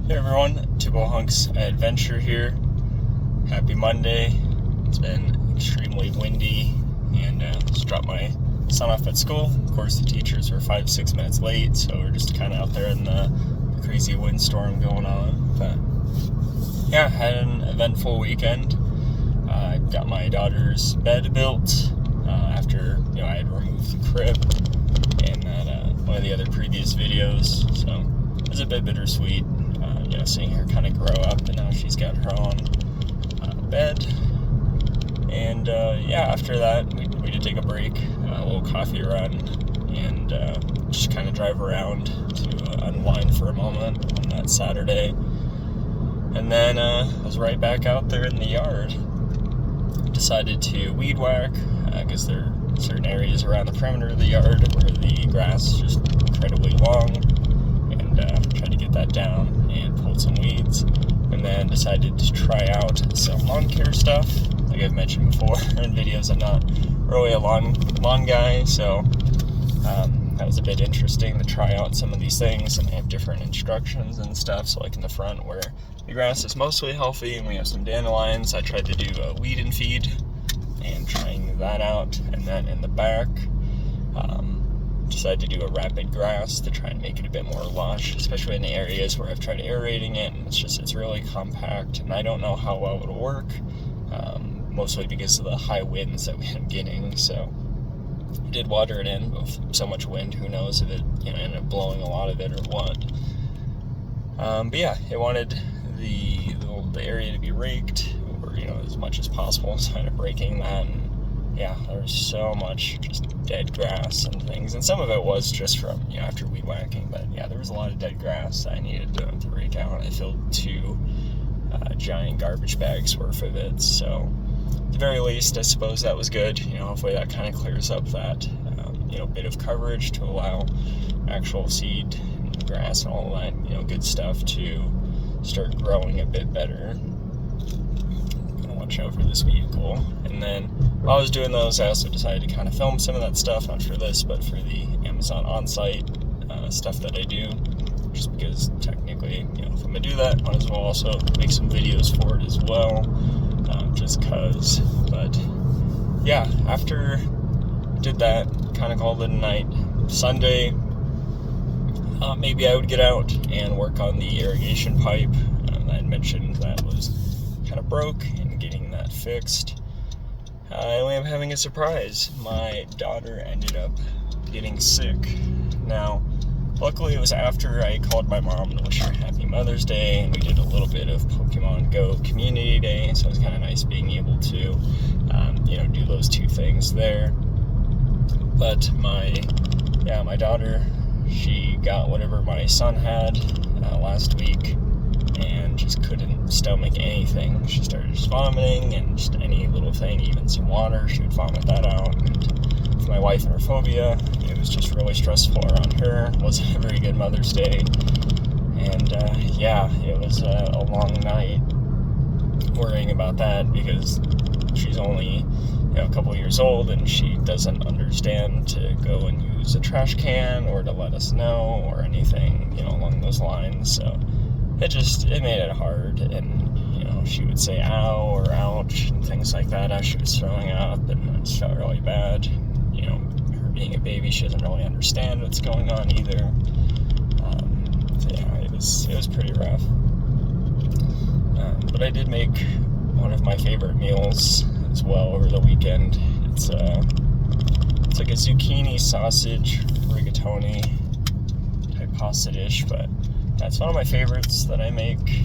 Hey everyone, Typical Hunks Adventure here. Happy Monday. It's been extremely windy and just dropped my son off at school. Of course, the teachers were 5-6 minutes late, so we're just kind of out there in the crazy windstorm going on. But yeah, had an eventful weekend. I got my daughter's bed built after I had removed the crib in that one of the other previous videos. So it was a bit bittersweet. Seeing her kind of grow up, and now she's got her own bed. And after that, we did take a break, a little coffee run, and just kind of drive around to unwind for a moment on that Saturday. And then I was right back out there in the yard. Decided to weed whack, because there are certain areas around the perimeter of the yard where the grass is just incredibly long, and tried to get that down and pulled some weeds, and then decided to try out some lawn care stuff. Like I've mentioned before in videos, I'm not really a lawn guy, so that was a bit interesting to try out some of these things, and they have different instructions and stuff. So like in the front where the grass is mostly healthy and we have some dandelions, I tried to do a weed and feed and trying that out. And then in the back, decided to do a rapid grass to try and make it a bit more lush, especially in the areas where I've tried aerating it, and it's really compact, and I don't know how well it'll work, mostly because of the high winds that we end up getting. So I did water it in, but with so much wind, who knows if it ended up blowing a lot of it or what. But yeah, it wanted the area to be raked, or as much as possible, so I ended up raking that. And yeah, there was so much just dead grass and things, and some of it was just from after weed whacking, but yeah, there was a lot of dead grass I needed to rake out. I filled 2 giant garbage bags worth of it, so at the very least I suppose that was good. Hopefully that kind of clears up that bit of coverage to allow actual seed and grass and all that good stuff to start growing a bit better. Watch out for this vehicle. And then while I was doing those, I also decided to kind of film some of that stuff, not for this, but for the Amazon on-site stuff that I do, just because technically, if I'm gonna do that, I might as well also make some videos for it as well, just cause. But yeah, after I did that, kind of called it a night. Sunday, maybe I would get out and work on the irrigation pipe. I had mentioned that was kind of broke, and getting that fixed. I ended up having a surprise. My daughter ended up getting sick. Now, luckily it was after I called my mom to wish her Happy Mother's Day, and we did a little bit of Pokemon Go Community Day, so it was kind of nice being able to, do those 2 things there. But my daughter, she got whatever my son had last week, and just couldn't stomach anything. She started just vomiting, and just any little thing, even some water, she would vomit that out. And for my wife and her phobia, it was just really stressful around her. It wasn't a very good Mother's Day. And it was a long night worrying about that, because she's only a couple years old, and she doesn't understand to go and use a trash can or to let us know or anything along those lines. So it made it hard, and she would say ow or ouch and things like that as she was throwing up, and it just felt really bad. Her being a baby, she doesn't really understand what's going on either. It was pretty rough. But I did make one of my favorite meals as well over the weekend. It's like a zucchini sausage rigatoni type pasta dish, but that's one of my favorites that I make.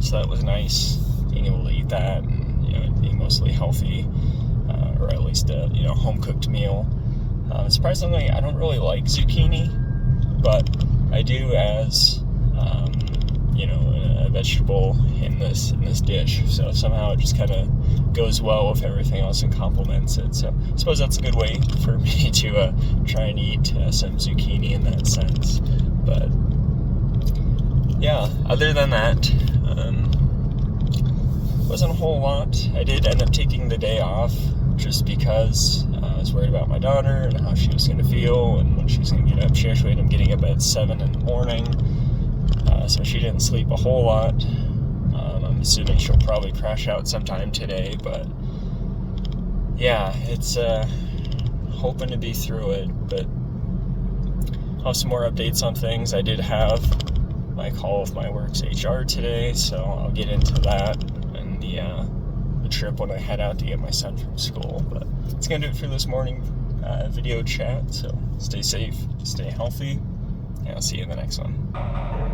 So that was nice, being able to eat that, and it being mostly healthy, or at least a home cooked meal. Surprisingly, I don't really like zucchini, but I do as a vegetable in this dish. So somehow it just kind of goes well with everything else and complements it. So I suppose that's a good way for me to try and eat some zucchini in that sense. But yeah, other than that, wasn't a whole lot. I did end up taking the day off just because I was worried about my daughter and how she was going to feel and when she was going to get up. She actually ended up getting up at 7 in the morning. So so she didn't sleep a whole lot. I'm assuming she'll probably crash out sometime today, but yeah, it's hoping to be through it. But I'll have some more updates on things. I did have my call with my work's HR today, so I'll get into that and the trip when I head out to get my son from school. But it's gonna do it for this morning video chat, so stay safe, stay healthy, and I'll see you in the next one.